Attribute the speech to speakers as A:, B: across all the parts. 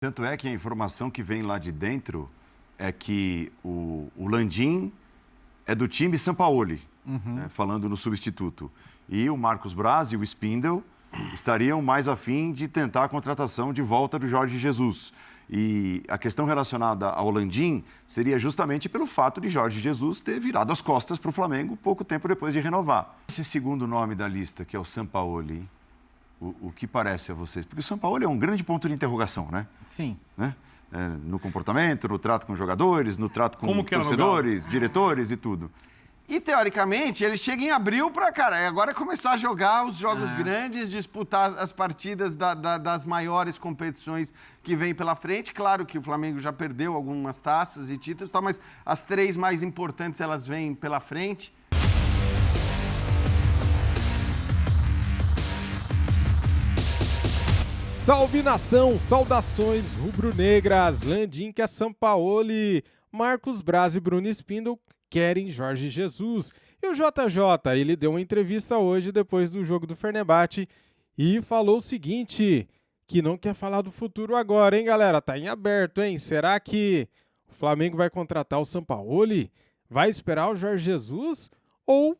A: Tanto é que a informação que vem lá de dentro é que o Landim é do time Sampaoli, né, falando no substituto. E o Marcos Braz e o Spindel estariam mais afim de tentar a contratação de volta do Jorge Jesus. E a questão relacionada ao Landim seria justamente pelo fato de Jorge Jesus ter virado as costas para o Flamengo pouco tempo depois de renovar. Esse segundo nome da lista, que é o Sampaoli, o que parece a vocês? Porque o Sampaoli é um grande ponto de interrogação, né?
B: Sim.
A: Né? No comportamento, no trato com jogadores, no trato com torcedores, diretores e tudo.
C: E, teoricamente, ele chega em abril para, cara, agora começar a jogar os jogos grandes, disputar as partidas das maiores competições que vem pela frente. Claro que o Flamengo já perdeu algumas taças e títulos, tá, mas as 3 mais importantes, elas vêm pela frente.
D: Salve, nação! Saudações rubro-negras! Landim que é Sampaoli, Marcos Braz e Bruno Spindel querem Jorge Jesus. E o JJ, ele deu uma entrevista hoje depois do jogo do Fenerbahçe e falou o seguinte, que não quer falar do futuro agora, hein, galera? Tá em aberto, hein? Será que o Flamengo vai contratar o Sampaoli? Vai esperar o Jorge Jesus? Ou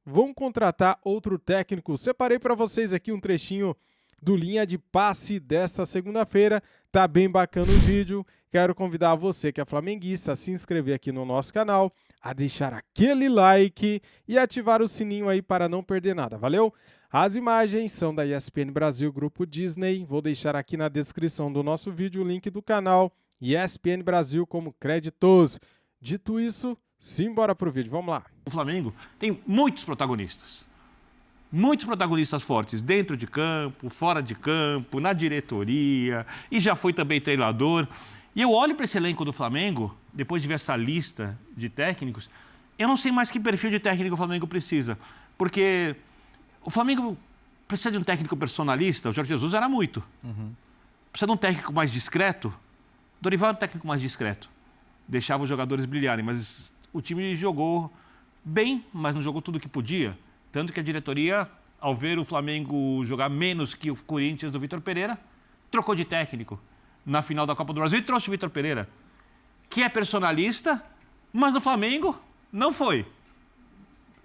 D: vão contratar outro técnico? Separei para vocês aqui um trechinho do Linha de Passe desta segunda-feira. Tá bem bacana o vídeo. Quero convidar você que é flamenguista a se inscrever aqui no nosso canal, a deixar aquele like e ativar o sininho aí para não perder nada, valeu? As imagens são da ESPN Brasil, Grupo Disney. Vou deixar aqui na descrição do nosso vídeo o link do canal ESPN Brasil como créditos. Dito isso, simbora pro vídeo, vamos lá.
E: O Flamengo tem muitos protagonistas fortes, dentro de campo, fora de campo, na diretoria, e já foi também treinador. E eu olho para esse elenco do Flamengo, depois de ver essa lista de técnicos, eu não sei mais que perfil de técnico o Flamengo precisa, porque o Flamengo precisa de um técnico personalista, o Jorge Jesus era muito. Precisa de um técnico mais discreto, Dorival é um técnico mais discreto, deixava os jogadores brilharem, mas o time jogou bem, mas não jogou tudo o que podia. Tanto que a diretoria, ao ver o Flamengo jogar menos que o Corinthians do Vitor Pereira, trocou de técnico na final da Copa do Brasil e trouxe o Vitor Pereira, que é personalista, mas no Flamengo não foi.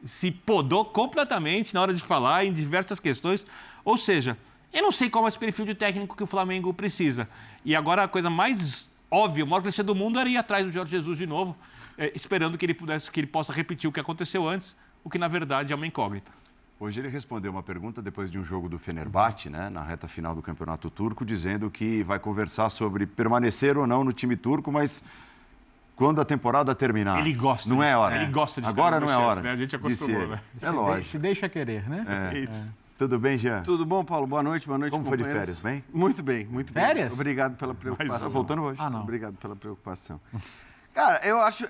E: Se podou completamente na hora de falar em diversas questões. Ou seja, eu não sei qual é esse perfil de técnico que o Flamengo precisa. E agora a coisa mais óbvia, o maior clichê do mundo era ir atrás do Jorge Jesus de novo, esperando que ele possa repetir o que aconteceu antes, o que na verdade é uma incógnita.
A: Hoje ele respondeu uma pergunta depois de um jogo do Fenerbahçe, né, na reta final do Campeonato Turco, dizendo que vai conversar sobre permanecer ou não no time turco, mas quando a temporada terminar.
E: Ele gosta.
A: Não é hora.
E: Ele gosta de
A: agora não é hora.
E: Né? A gente acostumou, né?
A: É lógico.
B: Se deixa querer, né?
E: Isso.
A: Tudo bem, Jean?
C: Tudo bom, Paulo? Boa noite,
A: Como foi de férias, bem?
C: Muito bem, muito bem.
B: Férias?
C: Obrigado pela preocupação.
A: Tá voltando hoje.
B: Ah, não.
C: Obrigado pela preocupação. Cara, eu acho,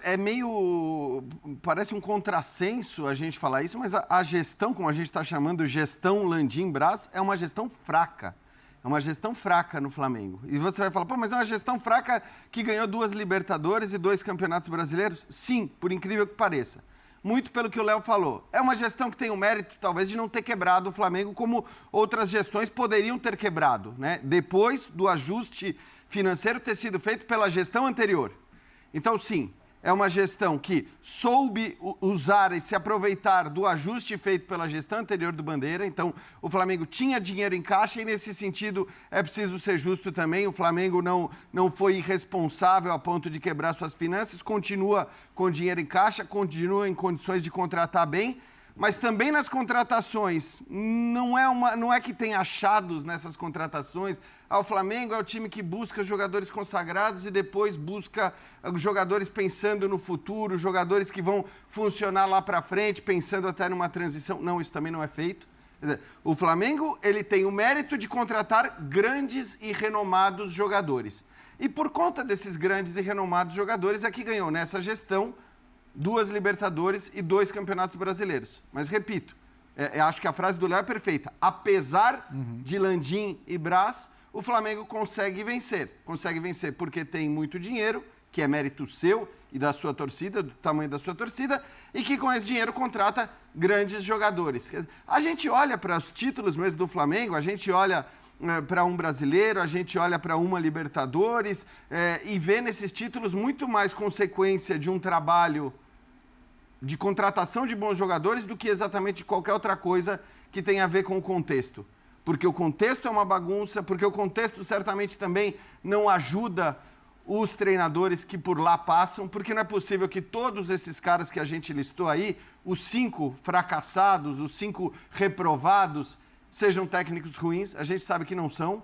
C: parece um contrassenso a gente falar isso, mas a gestão, como a gente está chamando gestão Landim Braz, é uma gestão fraca. É uma gestão fraca no Flamengo. E você vai falar, pô, mas é uma gestão fraca que ganhou 2 Libertadores e 2 Campeonatos Brasileiros? Sim, por incrível que pareça. Muito pelo que o Léo falou. É uma gestão que tem o mérito, talvez, de não ter quebrado o Flamengo como outras gestões poderiam ter quebrado, né? Depois do ajuste financeiro ter sido feito pela gestão anterior. Então, sim, é uma gestão que soube usar e se aproveitar do ajuste feito pela gestão anterior do Bandeira. Então, o Flamengo tinha dinheiro em caixa e, nesse sentido, é preciso ser justo também. O Flamengo não foi irresponsável a ponto de quebrar suas finanças, continua com dinheiro em caixa, continua em condições de contratar bem. Mas também nas contratações, não é que tem achados nessas contratações. O Flamengo é o time que busca jogadores consagrados e depois busca jogadores pensando no futuro, jogadores que vão funcionar lá para frente, pensando até numa transição. Não, isso também não é feito. Quer dizer, o Flamengo ele tem o mérito de contratar grandes e renomados jogadores. E por conta desses grandes e renomados jogadores é que ganhou nessa gestão 2 Libertadores e 2 Campeonatos Brasileiros. Mas, repito, acho que a frase do Léo é perfeita. Apesar de Landim e Braz, o Flamengo consegue vencer. Consegue vencer porque tem muito dinheiro, que é mérito seu e da sua torcida, do tamanho da sua torcida, e que com esse dinheiro contrata grandes jogadores. A gente olha para os títulos mesmo do Flamengo, a gente olha para um brasileiro, a gente olha para uma Libertadores e vê nesses títulos muito mais consequência de um trabalho de contratação de bons jogadores do que exatamente de qualquer outra coisa que tenha a ver com o contexto. Porque o contexto é uma bagunça, porque o contexto certamente também não ajuda os treinadores que por lá passam, porque não é possível que todos esses caras que a gente listou aí, os 5 fracassados, os 5 reprovados, sejam técnicos ruins. A gente sabe que não são,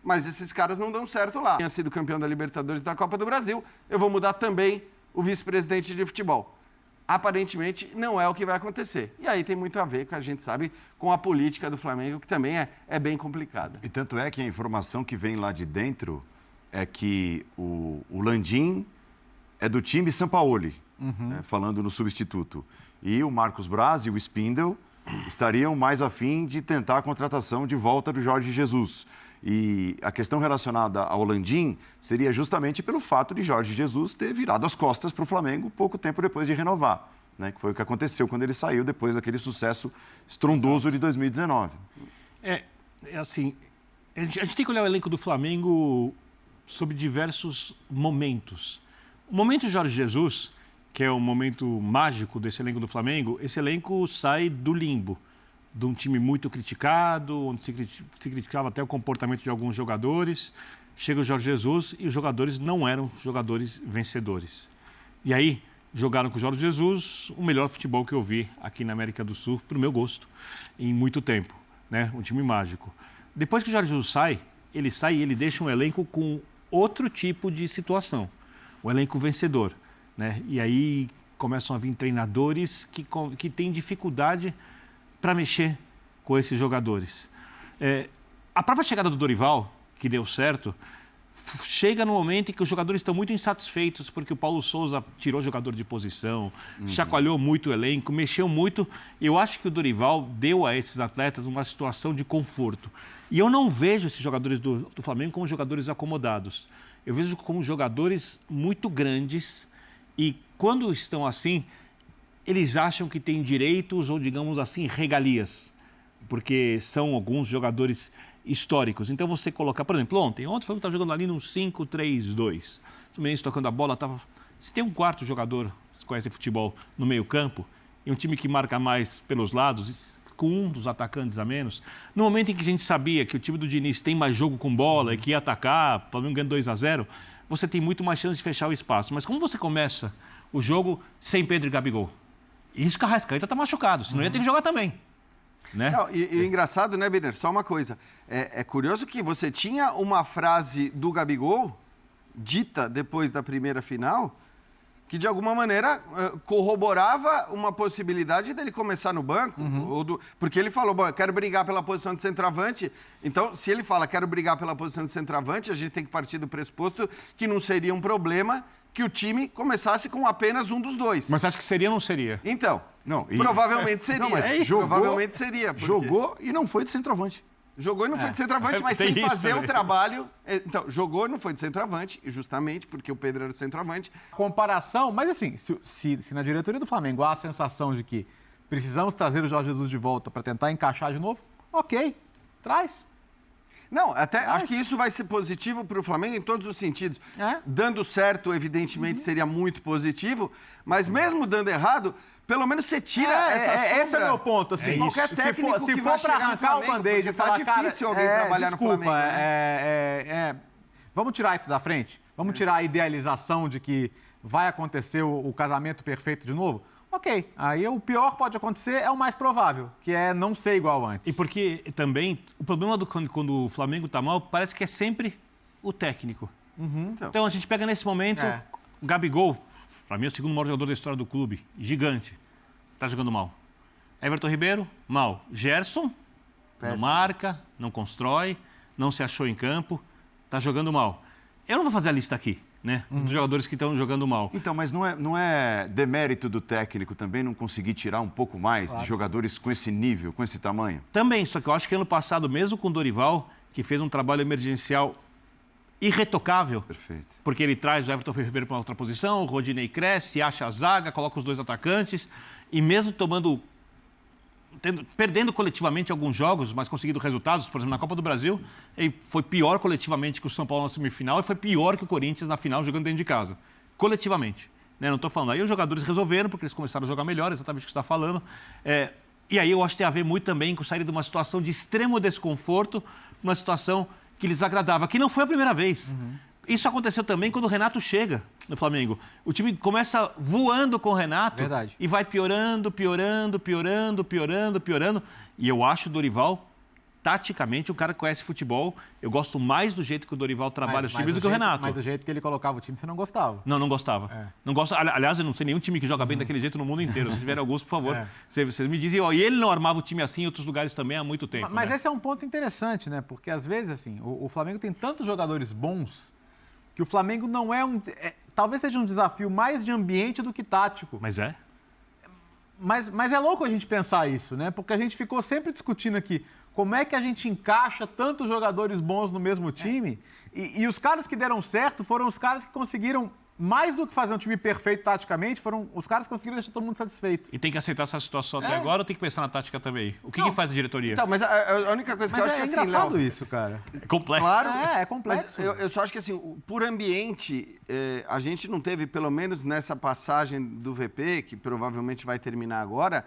C: mas esses caras não dão certo lá. Tinha sido campeão da Libertadores e da Copa do Brasil, eu vou mudar também o vice-presidente de futebol. Aparentemente, não é o que vai acontecer. E aí tem muito a ver, que a gente sabe, com a política do Flamengo, que também é bem complicada.
A: E tanto é que a informação que vem lá de dentro é que o Landim é do time Sampaoli, né, falando no substituto. E o Marcos Braz e o Spindel estariam mais afim de tentar a contratação de volta do Jorge Jesus. E a questão relacionada ao Landim seria justamente pelo fato de Jorge Jesus ter virado as costas para o Flamengo pouco tempo depois de renovar, né? Que foi o que aconteceu quando ele saiu depois daquele sucesso estrondoso de 2019.
E: Assim, a gente tem que olhar o elenco do Flamengo sob diversos momentos. O momento Jorge Jesus, que é o momento mágico desse elenco do Flamengo, esse elenco sai do limbo, de um time muito criticado, onde se criticava até o comportamento de alguns jogadores. Chega o Jorge Jesus e os jogadores não eram jogadores vencedores. E aí, jogaram com o Jorge Jesus o melhor futebol que eu vi aqui na América do Sul, para o meu gosto, em muito tempo, né? Um time mágico. Depois que o Jorge Jesus sai e ele deixa um elenco com outro tipo de situação, o elenco vencedor, né? E aí começam a vir treinadores que têm dificuldade para mexer com esses jogadores. A própria chegada do Dorival, que deu certo, chega no momento em que os jogadores estão muito insatisfeitos porque o Paulo Souza tirou jogador de posição, chacoalhou muito o elenco, mexeu muito. Eu acho que o Dorival deu a esses atletas uma situação de conforto. E eu não vejo esses jogadores do Flamengo como jogadores acomodados. Eu vejo como jogadores muito grandes e quando estão assim, eles acham que têm direitos ou, digamos assim, regalias, porque são alguns jogadores históricos. Então, você colocar, por exemplo, ontem o Flamengo estava jogando ali num 5-3-2. O Fluminense tocando a bola, estava... Se tem um quarto jogador, que conhece futebol, no meio-campo, e um time que marca mais pelos lados, com um dos atacantes a menos, no momento em que a gente sabia que o time do Diniz tem mais jogo com bola e que ia atacar, o Flamengo ganhando 2-0, você tem muito mais chance de fechar o espaço. Mas como você começa o jogo sem Pedro e Gabigol? Isso que a Arrascaeta está machucado, senão ia ter que jogar também. Né?
C: Não, e engraçado, né, Birner? Só uma coisa. É curioso que você tinha uma frase do Gabigol, dita depois da primeira final, que de alguma maneira corroborava uma possibilidade dele começar no banco. Porque ele falou, bom, eu quero brigar pela posição de centroavante. Então, se ele fala, quero brigar pela posição de centroavante, a gente tem que partir do pressuposto que não seria um problema que o time começasse com apenas um dos dois.
E: Mas você acha que seria ou não seria?
C: Então, provavelmente seria.
A: Não, mas
C: provavelmente seria.
A: Jogou e não foi de centroavante.
C: Jogou e não foi de centroavante, mas sem fazer o trabalho. Então, jogou e não foi de centroavante, justamente porque o Pedro era o centroavante.
B: Comparação, mas assim, se na diretoria do Flamengo há a sensação de que precisamos trazer o Jorge Jesus de volta para tentar encaixar de novo, ok, traz.
C: Não, até acho que isso vai ser positivo para o Flamengo em todos os sentidos. Dando certo, evidentemente, seria muito positivo, mas mesmo dando errado, pelo menos você tira essa sombra.
B: Esse é o meu ponto, assim.
C: Qualquer técnico
B: se for para arrancar o band-aid e falar,
C: tá difícil alguém trabalhar no Flamengo.
B: Vamos tirar isso da frente? Vamos tirar a idealização de que vai acontecer o casamento perfeito de novo? Ok, aí o pior pode acontecer, é o mais provável, que é não ser igual antes.
E: E porque também, o problema quando o Flamengo está mal, parece que é sempre o técnico. Então a gente pega nesse momento, o Gabigol, para mim é o segundo maior jogador da história do clube, gigante, está jogando mal. Everton Ribeiro, mal. Gerson, não marca, não constrói, não se achou em campo, está jogando mal. Eu não vou fazer a lista aqui, né? Dos jogadores que estão jogando mal.
A: Então, mas não é demérito do técnico também não conseguir tirar um pouco mais de jogadores com esse nível, com esse tamanho?
E: Também, só que eu acho que ano passado, mesmo com o Dorival, que fez um trabalho emergencial irretocável,
A: perfeito,
E: porque ele traz o Everton Ribeiro para outra posição, o Rodinei cresce, acha a zaga, coloca os dois atacantes, e mesmo tomando perdendo coletivamente alguns jogos, mas conseguindo resultados. Por exemplo, na Copa do Brasil, ele foi pior coletivamente que o São Paulo na semifinal e foi pior que o Corinthians na final, jogando dentro de casa. Coletivamente. Né? Não estou falando. Aí os jogadores resolveram, porque eles começaram a jogar melhor, exatamente o que você está falando. E aí eu acho que tem a ver muito também com sair de uma situação de extremo desconforto, uma situação que lhes agradava, que não foi a primeira vez. Isso aconteceu também quando o Renato chega no Flamengo. O time começa voando com o Renato.
B: Verdade.
E: E vai piorando. E eu acho o Dorival, taticamente, um cara que conhece futebol. Eu gosto mais do jeito que o Dorival trabalha os times do que o Renato.
B: Mas do jeito que ele colocava o time, você não gostava.
E: Não gostava. Não gosto, aliás, eu não sei nenhum time que joga bem daquele jeito no mundo inteiro. Se tiver alguns, por favor, vocês me dizem. E ele não armava o time assim em outros lugares também há muito tempo.
B: Mas
E: né?
B: esse é um ponto interessante, né? Porque às vezes, assim, o Flamengo tem tantos jogadores bons que o Flamengo não é talvez seja um desafio mais de ambiente do que tático.
E: Mas é?
B: Mas é louco a gente pensar isso, né? Porque a gente ficou sempre discutindo aqui como é que a gente encaixa tantos jogadores bons no mesmo time e os caras que deram certo foram os caras que conseguiram, mais do que fazer um time perfeito taticamente, foram os caras que conseguiram deixar todo mundo satisfeito.
E: E tem que aceitar essa situação até agora ou tem que pensar na tática também? O que faz a diretoria?
C: Então, mas a única coisa que eu acho que assim,
B: engraçado
C: Léo,
B: isso, cara.
E: É complexo.
C: Claro.
B: É complexo.
C: Mas eu só acho que, assim, por ambiente, a gente não teve, pelo menos nessa passagem do VP, que provavelmente vai terminar agora,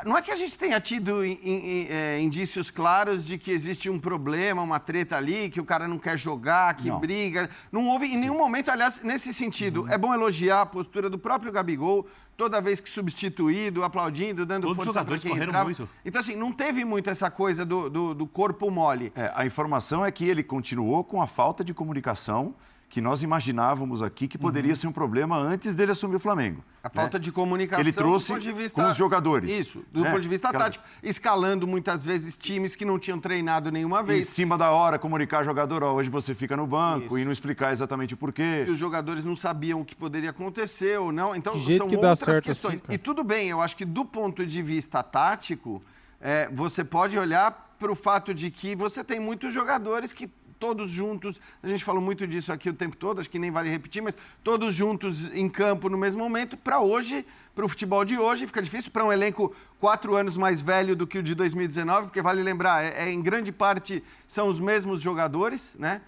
C: não é que a gente tenha tido indícios claros de que existe um problema, uma treta ali, que o cara não quer jogar, que briga. Não houve em nenhum momento, aliás, nesse sentido. É bom elogiar a postura do próprio Gabigol, toda vez que substituído, aplaudindo, dando
E: Todos
C: força
E: os
C: para
E: jogadores
C: quem
E: correram
C: entrava.
E: muito.
C: Então, assim, não teve muito essa coisa do corpo mole.
A: A informação é que ele continuou com a falta de comunicação que nós imaginávamos aqui que poderia ser um problema antes dele assumir o Flamengo.
C: A falta de comunicação
A: Ele trouxe
C: do ponto de vista,
A: com os jogadores.
C: Isso, do ponto de vista tático. Escalando muitas vezes times que não tinham treinado nenhuma
A: Em
C: vez.
A: cima da hora, comunicar jogador, hoje você fica no banco
C: Isso.
A: e não explicar exatamente o porquê.
C: Que os jogadores não sabiam o que poderia acontecer ou não. Então,
D: Que jeito
C: são
D: que dá
C: outras
D: certo
C: questões.
D: assim, cara.
C: E tudo bem, eu acho que do ponto de vista tático, você pode olhar para o fato de que você tem muitos jogadores que todos juntos, a gente falou muito disso aqui o tempo todo, acho que nem vale repetir, mas todos juntos em campo no mesmo momento, para hoje, para o futebol de hoje, fica difícil para um elenco 4 anos mais velho do que o de 2019, porque vale lembrar, em grande parte são os mesmos jogadores, né?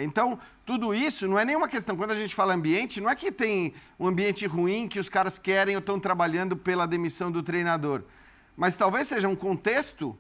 C: Então, tudo isso não é nenhuma questão. Quando a gente fala ambiente, não é que tem um ambiente ruim que os caras querem ou estão trabalhando pela demissão do treinador, mas talvez seja um contexto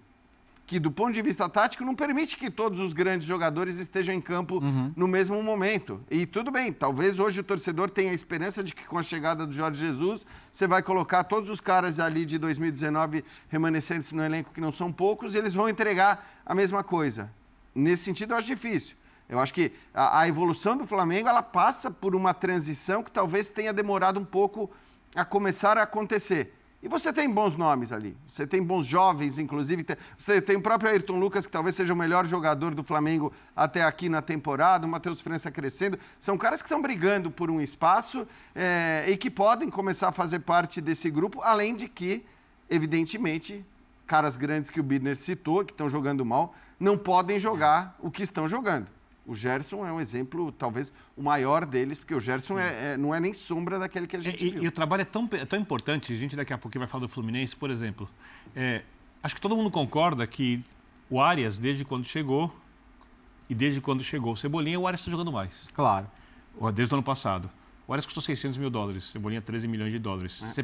C: que, do ponto de vista tático, não permite que todos os grandes jogadores estejam em campo no mesmo momento. E tudo bem, talvez hoje o torcedor tenha a esperança de que, com a chegada do Jorge Jesus, você vai colocar todos os caras ali de 2019 remanescentes no elenco, que não são poucos, e eles vão entregar a mesma coisa. Nesse sentido, eu acho difícil. Eu acho que a evolução do Flamengo, ela passa por uma transição que talvez tenha demorado um pouco a começar a acontecer. E você tem bons nomes ali, você tem bons jovens, inclusive, você tem o próprio Ayrton Lucas, que talvez seja o melhor jogador do Flamengo até aqui na temporada, o Matheus França crescendo. São caras que estão brigando por um espaço e que podem começar a fazer parte desse grupo, além de que, evidentemente, caras grandes que o Birner citou, que estão jogando mal, não podem jogar o que estão jogando. O Gerson é um exemplo, talvez, o maior deles, porque o Gerson não é nem sombra daquele que a gente viu.
E: E o trabalho é tão importante, a gente daqui a pouco vai falar do Fluminense, por exemplo. Acho que todo mundo concorda que o Arias, desde quando chegou, e desde quando chegou o Cebolinha, o Arias está jogando mais.
B: Claro.
E: Desde o ano passado. O Arias custou $600 mil, Cebolinha $13 milhões. Você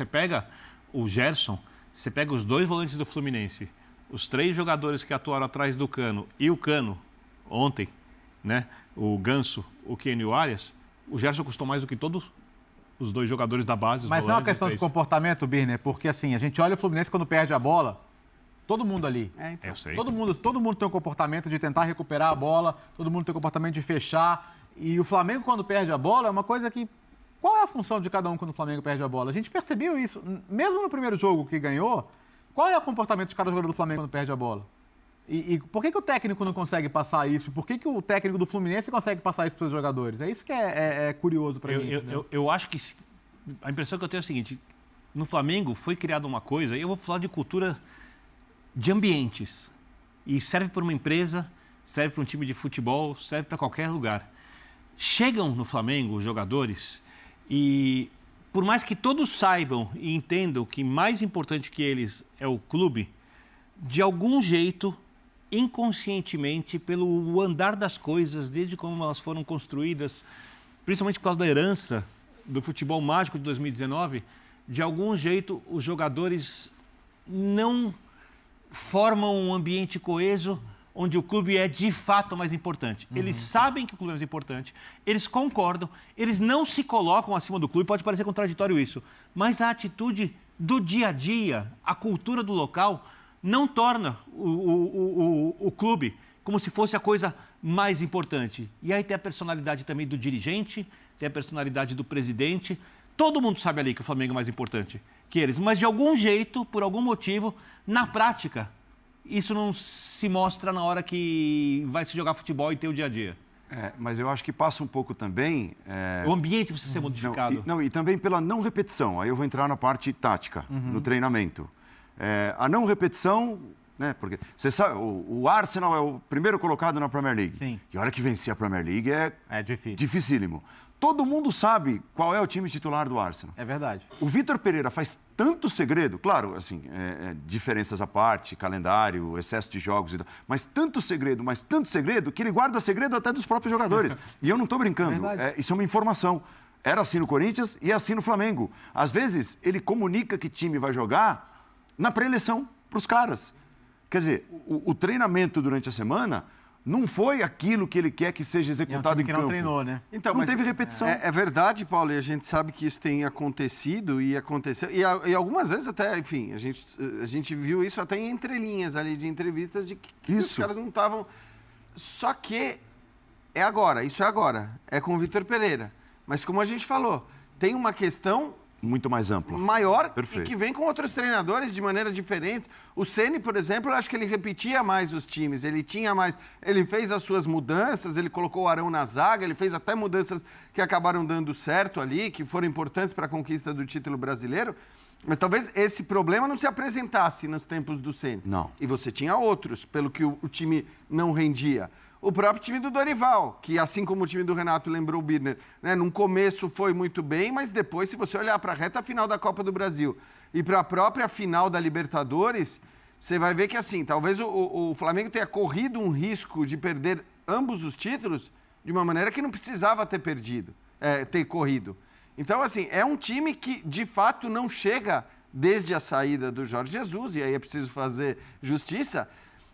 E: pega o Gerson, você pega os 2 volantes do Fluminense, os 3 jogadores que atuaram atrás do Cano e o Cano, ontem, né? O Ganso, o Keno e o Arias, o Gerson custou mais do que todos os 2 jogadores da base.
B: Mas não é uma questão de comportamento, Birner, porque assim, a gente olha o Fluminense quando perde a bola, todo mundo ali.
E: Eu sei.
B: Todo mundo tem um comportamento de tentar recuperar a bola, todo mundo tem um comportamento de fechar. E o Flamengo, quando perde a bola, é uma coisa que... Qual é a função de cada um quando o Flamengo perde a bola? A gente percebeu isso. Mesmo no primeiro jogo que ganhou, qual é o comportamento de cada jogador do Flamengo quando perde a bola? E por que o técnico não consegue passar isso? Por que o técnico do Fluminense consegue passar isso para os jogadores? É isso que é curioso para mim.
E: Eu acho que a impressão que eu tenho é a seguinte: no Flamengo foi criada uma coisa, e eu vou falar de cultura de ambientes, e serve para uma empresa, serve para um time de futebol, serve para qualquer lugar. Chegam no Flamengo os jogadores e por mais que todos saibam e entendam que mais importante que eles é o clube, de algum jeito, inconscientemente, pelo andar das coisas, desde como elas foram construídas, principalmente por causa da herança do futebol mágico de 2019, de algum jeito os jogadores não formam um ambiente coeso onde o clube é de fato mais importante. Eles sabem que o clube é mais importante, eles concordam, eles não se colocam acima do clube, pode parecer contraditório isso, mas a atitude do dia a dia, a cultura do local, não torna o clube como se fosse a coisa mais importante. E aí tem a personalidade também do dirigente, tem a personalidade do presidente. Todo mundo sabe ali que o Flamengo é mais importante que eles, mas de algum jeito, por algum motivo, na prática, isso não se mostra na hora que vai se jogar futebol e ter o dia a dia.
A: Mas eu acho que passa um pouco também...
E: O ambiente precisa ser modificado.
A: E também pela não repetição. Aí eu vou entrar na parte tática, no treinamento. A não repetição, né? Porque você sabe, o Arsenal é o primeiro colocado na Premier League.
B: Sim.
A: E a hora que vencer a Premier League
B: É difícil.
A: dificílimo. Todo mundo sabe qual é o time titular do Arsenal.
B: É verdade.
A: O Vitor Pereira faz tanto segredo, claro, assim, diferenças à parte, calendário, excesso de jogos, mas tanto segredo, que ele guarda segredo até dos próprios jogadores. E eu não estou brincando, isso é uma informação. Era assim no Corinthians e é assim no Flamengo. Às vezes, ele comunica que time vai jogar na pré-eleição para os caras. Quer dizer, o treinamento durante a semana não foi aquilo que ele quer que seja executado em campo.
B: Não treinou, né?
C: Então,
A: não teve repetição.
C: É verdade, Paulo, e a gente sabe que isso tem acontecido e aconteceu. E algumas vezes até, enfim, a gente viu isso até em entrelinhas ali de entrevistas de que os caras não estavam... Só que isso é agora, é com o Vitor Pereira. Mas como a gente falou, tem uma questão...
A: Muito mais ampla.
C: Maior.
A: Perfeito.
C: E que vem com outros treinadores de maneira diferente. O Ceni, por exemplo, eu acho que ele repetia mais os times, ele fez as suas mudanças, ele colocou o Arão na zaga, ele fez até mudanças que acabaram dando certo ali, que foram importantes para a conquista do título brasileiro. Mas talvez esse problema não se apresentasse nos tempos do Ceni.
A: Não.
C: E você tinha outros, pelo que o time não rendia. O próprio time do Dorival, que assim como o time do Renato lembrou o Birner, né, num começo foi muito bem, mas depois, se você olhar para a reta final da Copa do Brasil e para a própria final da Libertadores, você vai ver que assim, talvez o Flamengo tenha corrido um risco de perder ambos os títulos de uma maneira que não precisava ter corrido. Então, assim, é um time que de fato não chega desde a saída do Jorge Jesus, e aí é preciso fazer justiça,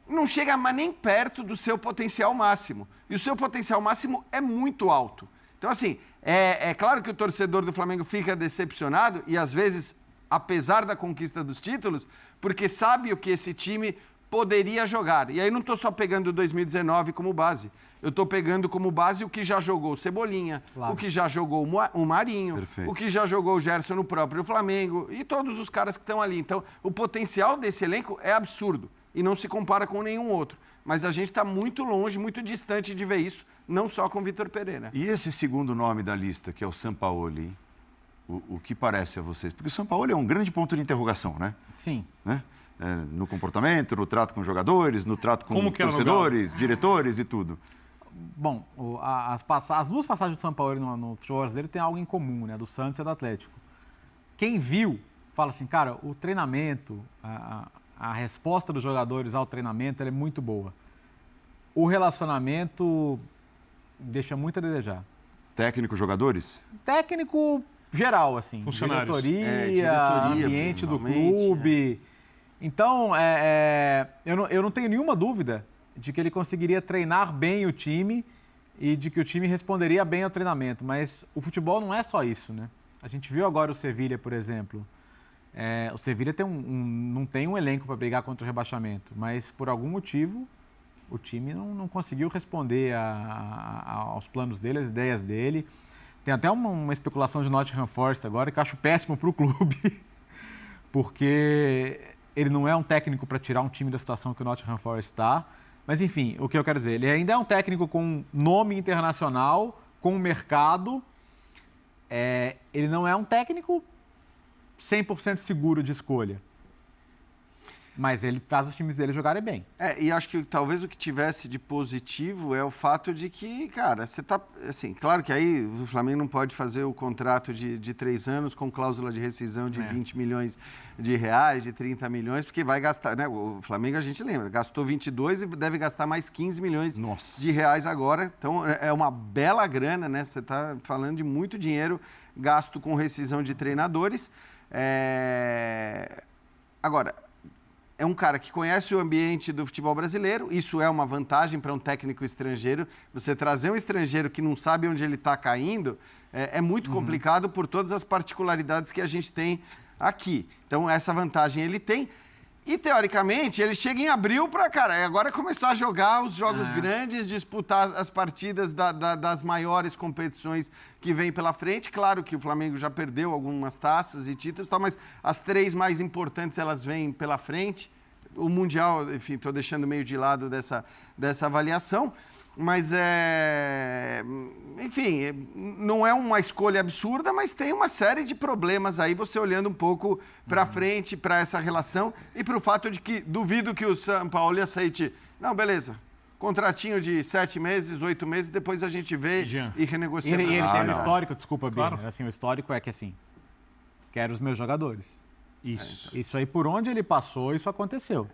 C: não chega mais nem perto do seu potencial máximo. E o seu potencial máximo é muito alto. Então, assim, é claro que o torcedor do Flamengo fica decepcionado e, às vezes, apesar da conquista dos títulos, porque sabe o que esse time poderia jogar. E aí não estou só pegando 2019 como base. Eu estou pegando como base o que já jogou o Cebolinha, o que já jogou o Marinho, o que já jogou o Gerson no próprio Flamengo e todos os caras que estão ali. Então, o potencial desse elenco é absurdo. E não se compara com nenhum outro. Mas a gente está muito longe, muito distante de ver isso, não só com o Vitor Pereira.
A: E esse segundo nome da lista, que é o Sampaoli, o que parece a vocês? Porque o Sampaoli é um grande ponto de interrogação, né?
B: Sim.
A: Né? No comportamento, no trato com os jogadores, no trato com torcedores, diretores e tudo.
B: Bom, as duas passagens do Sampaoli no futebol brasileiro têm algo em comum, né? Do Santos e do Atlético. Quem viu, fala assim, cara, o treinamento... A resposta dos jogadores ao treinamento é muito boa. O relacionamento deixa muito a desejar.
A: Técnico, jogadores?
B: Técnico geral, assim.
E: Funcionários.
B: Diretoria, ambiente do clube. Então, eu não tenho nenhuma dúvida de que ele conseguiria treinar bem o time e de que o time responderia bem ao treinamento. Mas o futebol não é só isso, né? A gente viu agora o Sevilha, por exemplo. O Sevilha não tem um elenco para brigar contra o rebaixamento, mas por algum motivo o time não conseguiu responder aos planos dele, às ideias dele. Tem até uma especulação de Nottingham Forest agora que eu acho péssimo para o clube, porque ele não é um técnico para tirar um time da situação que o Nottingham Forest está. Mas enfim, o que eu quero dizer, ele ainda é um técnico com nome internacional, com mercado. Ele não é um técnico 100% seguro de escolha. Mas ele faz os times dele jogarem bem.
C: E acho que talvez o que tivesse de positivo é o fato de que, cara, você tá. Assim, claro que aí o Flamengo não pode fazer o contrato de 3 anos com cláusula de rescisão de 20 milhões de reais, de 30 milhões, porque vai gastar, né? O Flamengo, a gente lembra, gastou 22 e deve gastar mais 15 milhões de reais agora. Então, é uma bela grana, né? Você está falando de muito dinheiro gasto com rescisão de treinadores. Agora, é um cara que conhece o ambiente do futebol brasileiro, isso é uma vantagem para um técnico estrangeiro. Você trazer um estrangeiro que não sabe onde ele está caindo é muito complicado por todas as particularidades que a gente tem aqui. Então, essa vantagem ele tem. E, teoricamente, ele chega em abril para, cara, agora começar a jogar os jogos grandes, disputar as partidas das maiores competições que vem pela frente. Claro que o Flamengo já perdeu algumas taças e títulos, mas as 3 mais importantes, elas vêm pela frente. O Mundial, enfim, estou deixando meio de lado dessa avaliação. Mas enfim, não é uma escolha absurda, mas tem uma série de problemas aí, você olhando um pouco para frente, para essa relação e para o fato de que duvido que o São Paulo aceite. Não, beleza. Contratinho de 7 meses, 8 meses, depois a gente vê e renegocia.
B: Ele tem um histórico, desculpa, Bia. Assim, o histórico é que assim, quero os meus jogadores. Isso aí, por onde ele passou, isso aconteceu.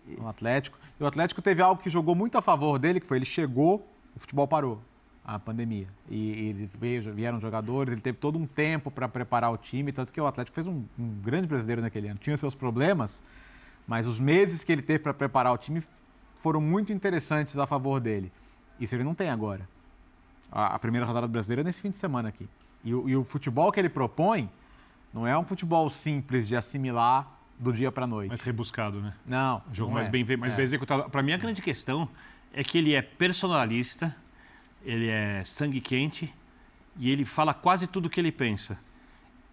B: No Atlético. E o Atlético teve algo que jogou muito a favor dele, que foi ele chegou, o futebol parou, a pandemia. E vieram jogadores, ele teve todo um tempo para preparar o time, tanto que o Atlético fez um grande brasileiro naquele ano. Tinha seus problemas, mas os meses que ele teve para preparar o time foram muito interessantes a favor dele. Isso ele não tem agora. A primeira rodada brasileira é nesse fim de semana aqui. E o futebol que ele propõe não é um futebol simples de assimilar do dia para a noite.
E: Mais rebuscado, né?
B: Não.
E: O jogo mais bem executado. Para mim, a grande questão é que ele é personalista, ele é sangue quente e ele fala quase tudo o que ele pensa.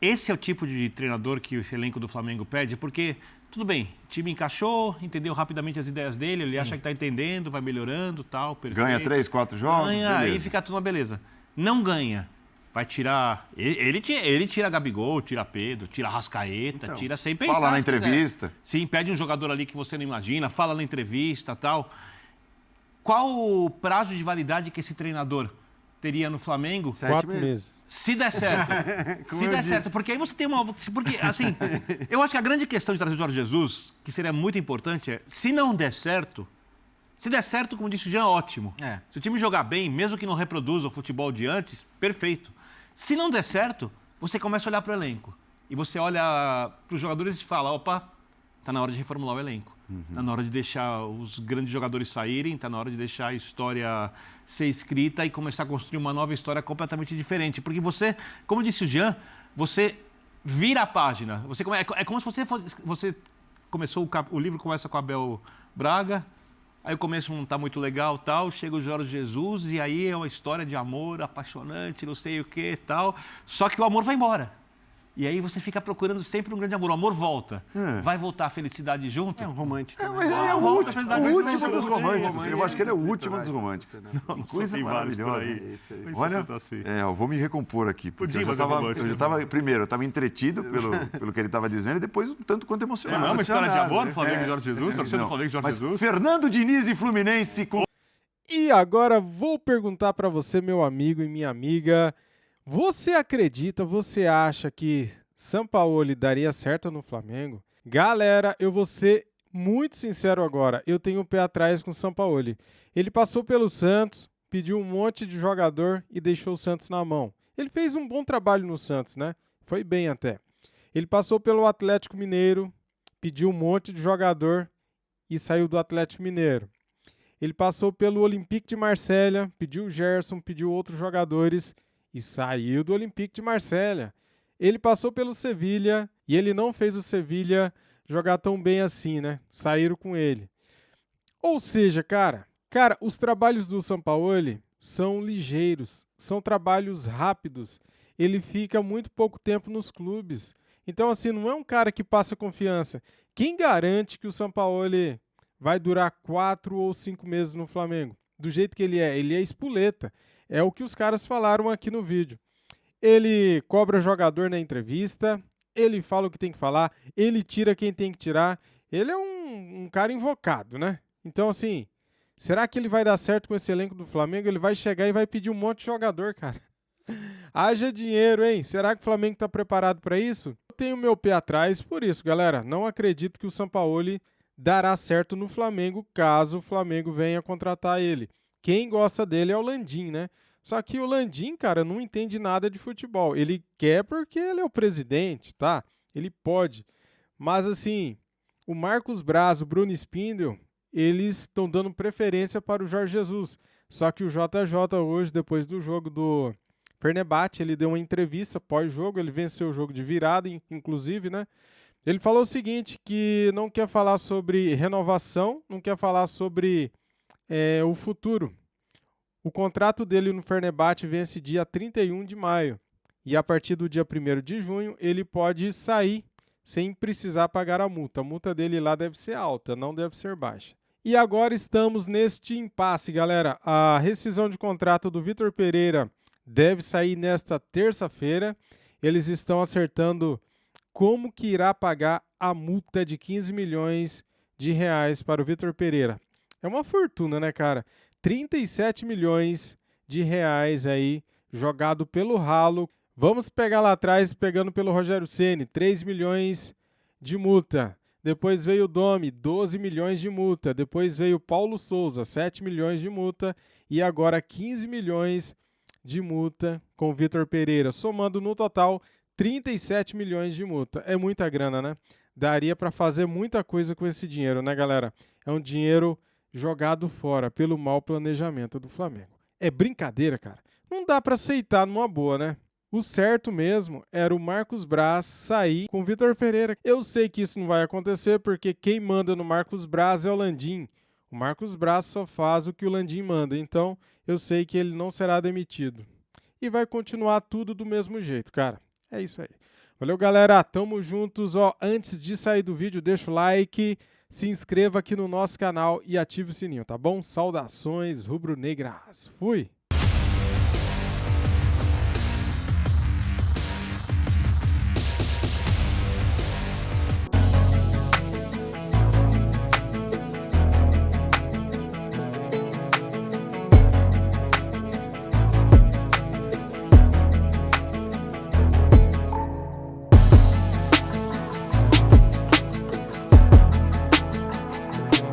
E: Esse é o tipo de treinador que o elenco do Flamengo perde, porque, tudo bem, o time encaixou, entendeu rapidamente as ideias dele, ele acha que está entendendo, vai melhorando, tal, perfeito.
A: Ganha 3, 4 jogos,
E: ganha,
A: beleza.
E: aí fica tudo uma beleza. Não ganha. Vai tirar. Ele tira Gabigol, tira Pedro, tira Rascaeta,
A: Então,
E: tira sem pensar.
A: fala na entrevista.
E: Sim, pede um jogador ali que você não imagina, fala na entrevista tal. Qual o prazo de validade que esse treinador teria no Flamengo?
C: 7 meses.
E: Se der certo. Se der certo. Porque aí você tem uma. Porque, assim, eu acho que a grande questão de trazer o Jorge Jesus, que seria muito importante, é se não der certo. Se der certo, como disse o Jean, ótimo. Se o time jogar bem, mesmo que não reproduza o futebol de antes, perfeito. Se não der certo, você começa a olhar para o elenco. E você olha para os jogadores e fala, opa, está na hora de reformular o elenco. Está na hora de deixar os grandes jogadores saírem, está na hora de deixar a história ser escrita e começar a construir uma nova história completamente diferente. Porque você, como disse o Jean, você vira a página. É como se você começou, o livro começa com Abel Braga, aí o começo não está muito legal, tal, chega o Jorge Jesus e aí é uma história de amor apaixonante, não sei o que, tal. Só que o amor vai embora. E aí você fica procurando sempre um grande amor. O amor volta. Vai voltar a felicidade junto?
C: É um romântico.
A: É o último dos românticos. Eu acho que ele é o último dos românticos.
E: Não,
A: Coisa
E: tem vários por
A: maravilhosa.
E: aí.
A: Olha,
E: Assim.
A: eu vou me recompor aqui. Porque eu já estava, primeiro, eu estava entretido pelo que ele estava dizendo e depois um tanto quanto emocionado.
E: Não é uma história de amor no Flamengo e Jorge Jesus? Torcendo no Flamengo e Jorge
A: Mas
E: Jesus?
A: Fernando Diniz e Fluminense com...
D: E agora vou perguntar para você, meu amigo e minha amiga, você acredita, você acha que Sampaoli daria certo no Flamengo? Galera, eu vou ser muito sincero agora, eu tenho um pé atrás com o Sampaoli. Ele passou pelo Santos, pediu um monte de jogador e deixou o Santos na mão. Ele fez um bom trabalho no Santos, né? Foi bem até. Ele passou pelo Atlético Mineiro, pediu um monte de jogador e saiu do Atlético Mineiro. Ele passou pelo Olympique de Marselha, pediu o Gerson, pediu outros jogadores e saiu do Olympique de Marselha. Ele passou pelo Sevilha e ele não fez o Sevilha jogar tão bem assim, né? Saíram com ele. Ou seja, cara, os trabalhos do Sampaoli são ligeiros, são trabalhos rápidos. Ele fica muito pouco tempo nos clubes. Então, assim, não é um cara que passa confiança. Quem garante que o Sampaoli vai durar 4 ou 5 meses no Flamengo? Do jeito que ele é espoleta. É o que os caras falaram aqui no vídeo. Ele cobra jogador na entrevista, ele fala o que tem que falar, ele tira quem tem que tirar, ele é um cara invocado, né? Então, assim, será que ele vai dar certo com esse elenco do Flamengo? Ele vai chegar e vai pedir um monte de jogador, cara. Haja dinheiro, hein? Será que o Flamengo tá preparado para isso? Eu tenho meu pé atrás por isso, galera. Não acredito que o Sampaoli dará certo no Flamengo caso o Flamengo venha contratar ele. Quem gosta dele é o Landim, né? Só que o Landim, cara, não entende nada de futebol. Ele quer porque ele é o presidente, tá? Ele pode. Mas, assim, o Marcos Braz, o Bruno Spindel, eles estão dando preferência para o Jorge Jesus. Só que o JJ hoje, depois do jogo do Fenerbahçe, ele deu uma entrevista pós-jogo, ele venceu o jogo de virada, inclusive, né? Ele falou o seguinte, que não quer falar sobre renovação, não quer falar sobre o futuro. O contrato dele no Fenerbahçe vence dia 31 de maio. E a partir do dia 1º de junho, ele pode sair sem precisar pagar a multa. A multa dele lá deve ser alta, não deve ser baixa. E agora estamos neste impasse, galera. A rescisão de contrato do Vitor Pereira deve sair nesta terça-feira. Eles estão acertando como que irá pagar a multa de 15 milhões de reais para o Vitor Pereira. É uma fortuna, né, cara? 37 milhões de reais aí jogado pelo ralo. Vamos pegar lá atrás, pegando pelo Rogério Ceni, 3 milhões de multa. Depois veio o Domi, 12 milhões de multa. Depois veio o Paulo Souza, 7 milhões de multa. E agora 15 milhões de multa com o Vitor Pereira. Somando no total 37 milhões de multa. É muita grana, né? Daria para fazer muita coisa com esse dinheiro, né, galera? É um dinheiro jogado fora pelo mau planejamento do Flamengo. É brincadeira, cara. Não dá para aceitar numa boa, né? O certo mesmo era o Marcos Braz sair com o Vitor Pereira. Eu sei que isso não vai acontecer porque quem manda no Marcos Braz é o Landim. O Marcos Braz só faz o que o Landim manda, então eu sei que ele não será demitido. E vai continuar tudo do mesmo jeito, cara. É isso aí. Valeu, galera. Tamo juntos. Ó, antes de sair do vídeo, deixa o like, se inscreva aqui no nosso canal e ative o sininho, tá bom? Saudações rubro-negras. Fui!